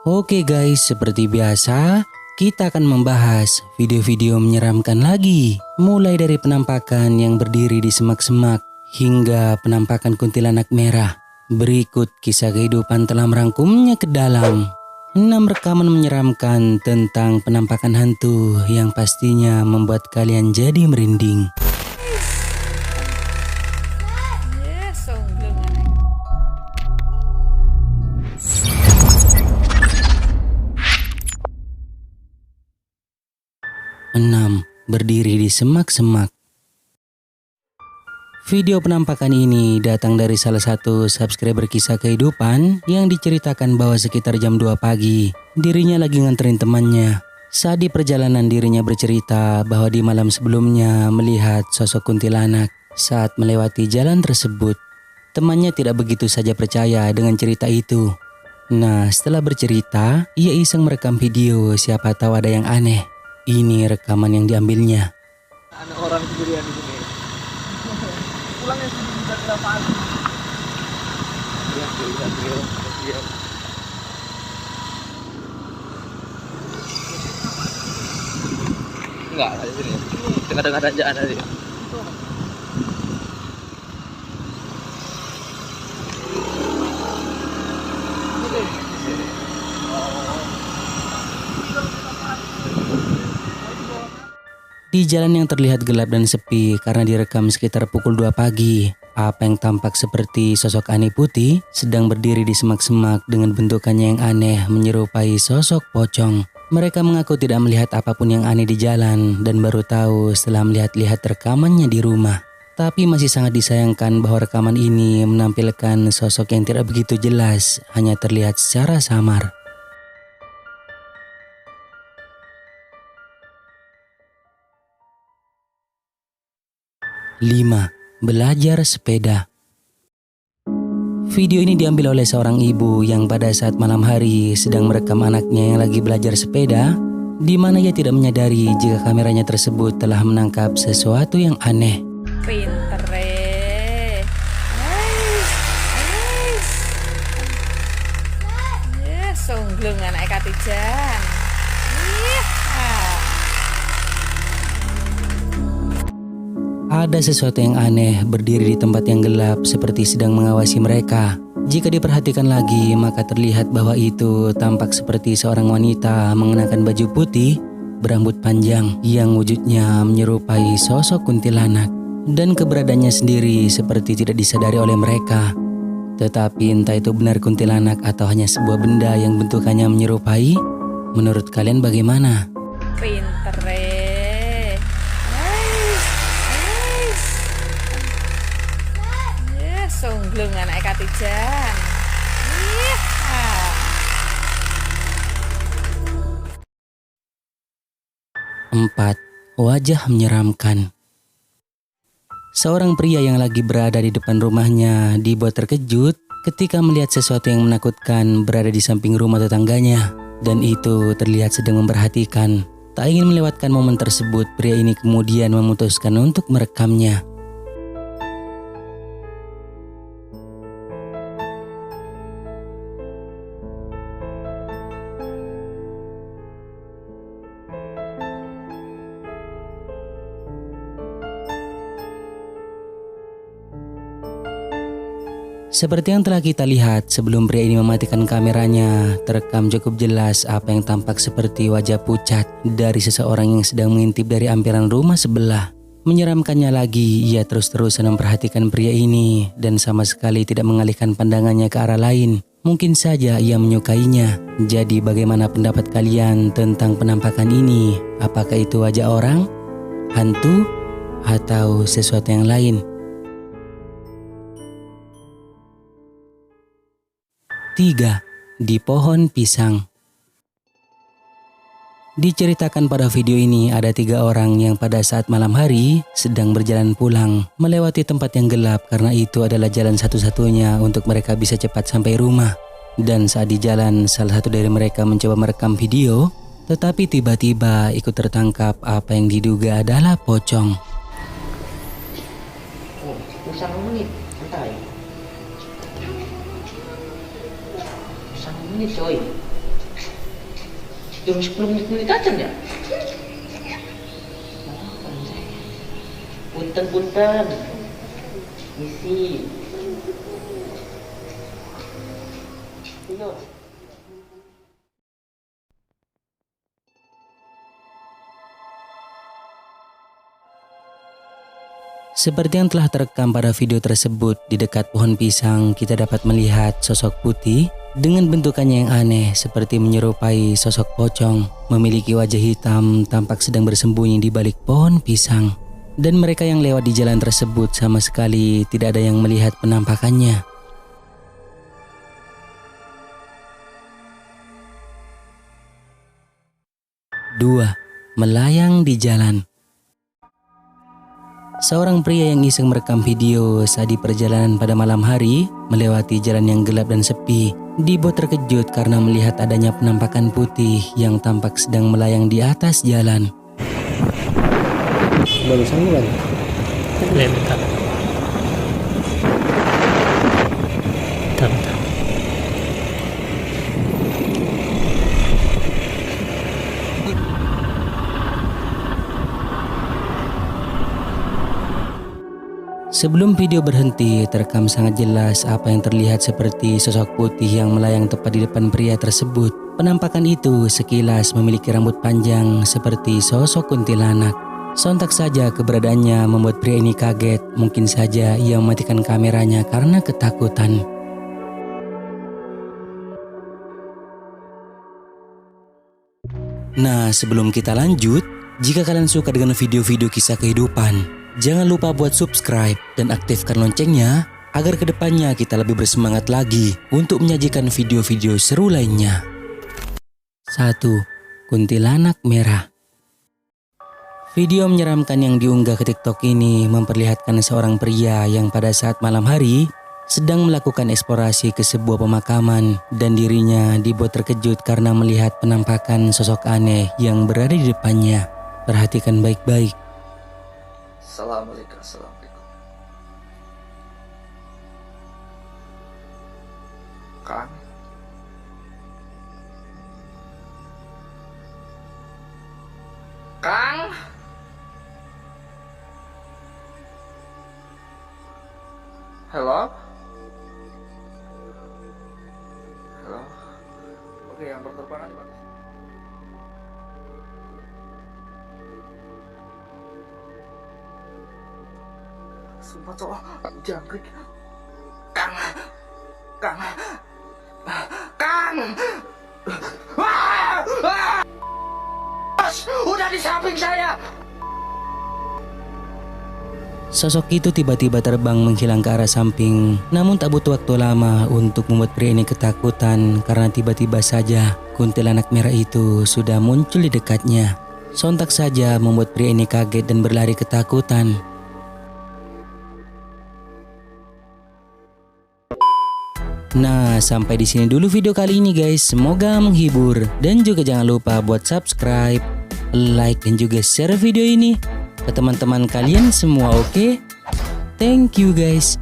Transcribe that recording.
Oke guys, seperti biasa, kita akan membahas video-video menyeramkan lagi. Mulai dari penampakan yang berdiri di semak-semak, hingga penampakan kuntilanak merah. Berikut kisah kehidupan telah merangkumnya ke dalam 6 rekaman menyeramkan tentang penampakan hantu yang pastinya membuat kalian jadi merinding. Berdiri di semak-semak. Video penampakan ini datang dari salah satu subscriber kisah kehidupan yang diceritakan bahwa sekitar jam 2 pagi, dirinya lagi nganterin temannya. Saat di perjalanan dirinya bercerita bahwa di malam sebelumnya melihat sosok kuntilanak saat melewati jalan tersebut. Temannya tidak begitu saja percaya dengan cerita itu. Nah, setelah bercerita, ia iseng merekam video, siapa tahu ada yang aneh. Ini rekaman yang diambilnya. Anak orang sendirian di sini. Pulangnya sudah tidak pagi. Iya. Enggak, ada sini. Tengah-tengah tanjakan tadi. Di jalan yang terlihat gelap dan sepi karena direkam sekitar pukul 2 pagi, apa yang tampak seperti sosok aneh putih sedang berdiri di semak-semak dengan bentukannya yang aneh menyerupai sosok pocong. Mereka mengaku tidak melihat apapun yang aneh di jalan dan baru tahu setelah melihat-lihat rekamannya di rumah. Tapi masih sangat disayangkan bahwa rekaman ini menampilkan sosok yang tidak begitu jelas, hanya terlihat secara samar. 5. Belajar sepeda. Video ini diambil oleh seorang ibu yang pada saat malam hari sedang merekam anaknya yang lagi belajar sepeda, di mana ia tidak menyadari jika kameranya tersebut telah menangkap sesuatu yang aneh. Pinter Sungglung anak Katijan. Ada sesuatu yang aneh berdiri di tempat yang gelap seperti sedang mengawasi mereka. Jika diperhatikan lagi, maka terlihat bahwa itu tampak seperti seorang wanita mengenakan baju putih berambut panjang yang wujudnya menyerupai sosok kuntilanak. Dan keberadaannya sendiri seperti tidak disadari oleh mereka. Tetapi entah itu benar kuntilanak atau hanya sebuah benda yang bentukannya menyerupai, menurut kalian bagaimana? Pinter Sungglung anak Katijan. 4. Wajah menyeramkan. Seorang pria yang lagi berada di depan rumahnya dibuat terkejut ketika melihat sesuatu yang menakutkan berada di samping rumah tetangganya. Dan itu terlihat sedang memperhatikan. Tak ingin melewatkan momen tersebut, pria ini kemudian memutuskan untuk merekamnya. Seperti yang telah kita lihat, sebelum pria ini mematikan kameranya, terekam cukup jelas apa yang tampak seperti wajah pucat dari seseorang yang sedang mengintip dari ampiran rumah sebelah. Menyeramkannya lagi, ia terus-terusan memperhatikan pria ini dan sama sekali tidak mengalihkan pandangannya ke arah lain. Mungkin saja ia menyukainya. Jadi bagaimana pendapat kalian tentang penampakan ini? Apakah itu wajah orang, hantu, atau sesuatu yang lain? 3. Di pohon pisang. Diceritakan pada video ini ada 3 orang yang pada saat malam hari sedang berjalan pulang melewati tempat yang gelap karena itu adalah jalan satu-satunya untuk mereka bisa cepat sampai rumah. Dan saat di jalan salah satu dari mereka mencoba merekam video, tetapi tiba-tiba ikut tertangkap apa yang diduga adalah pocong. Pisang menit, santai. Pisang menit coy. Jam 10 menit aja ya? Punten. Misi. Iya. Seperti yang telah terekam pada video tersebut, di dekat pohon pisang kita dapat melihat sosok putih dengan bentukannya yang aneh seperti menyerupai sosok pocong, memiliki wajah hitam tampak sedang bersembunyi di balik pohon pisang. Dan mereka yang lewat di jalan tersebut sama sekali tidak ada yang melihat penampakannya. Dua, melayang di jalan. Seorang pria yang iseng merekam video saat di perjalanan pada malam hari melewati jalan yang gelap dan sepi, dibuat terkejut karena melihat adanya penampakan putih yang tampak sedang melayang di atas jalan. Barusan bukan? Bentar. Sebelum video berhenti, terekam sangat jelas apa yang terlihat seperti sosok putih yang melayang tepat di depan pria tersebut. Penampakan itu sekilas memiliki rambut panjang seperti sosok kuntilanak. Sontak saja keberadaannya membuat pria ini kaget. Mungkin saja ia mematikan kameranya karena ketakutan. Nah, sebelum kita lanjut, jika kalian suka dengan video-video kisah kehidupan, jangan lupa buat subscribe dan aktifkan loncengnya agar kedepannya kita lebih bersemangat lagi untuk menyajikan video-video seru lainnya. 1. Kuntilanak merah. Video menyeramkan yang diunggah ke TikTok ini memperlihatkan seorang pria yang pada saat malam hari sedang melakukan eksplorasi ke sebuah pemakaman dan dirinya dibuat terkejut karena melihat penampakan sosok aneh yang berada di depannya. Perhatikan baik-baik. Assalamualaikum. Kang. Halo? Oke, yang berterbangan di mana? Sumpah cowok, jangkrik. Kang. Udah di samping saya. Sosok itu tiba-tiba terbang menghilang ke arah samping. Namun tak butuh waktu lama untuk membuat pria ini ketakutan karena tiba-tiba saja kuntilanak merah itu sudah muncul di dekatnya. Sontak saja membuat pria ini kaget dan berlari ketakutan. Nah, sampai di sini dulu video kali ini guys. Semoga menghibur dan juga jangan lupa buat subscribe, like dan juga share video ini ke teman-teman kalian semua, oke? Thank you guys.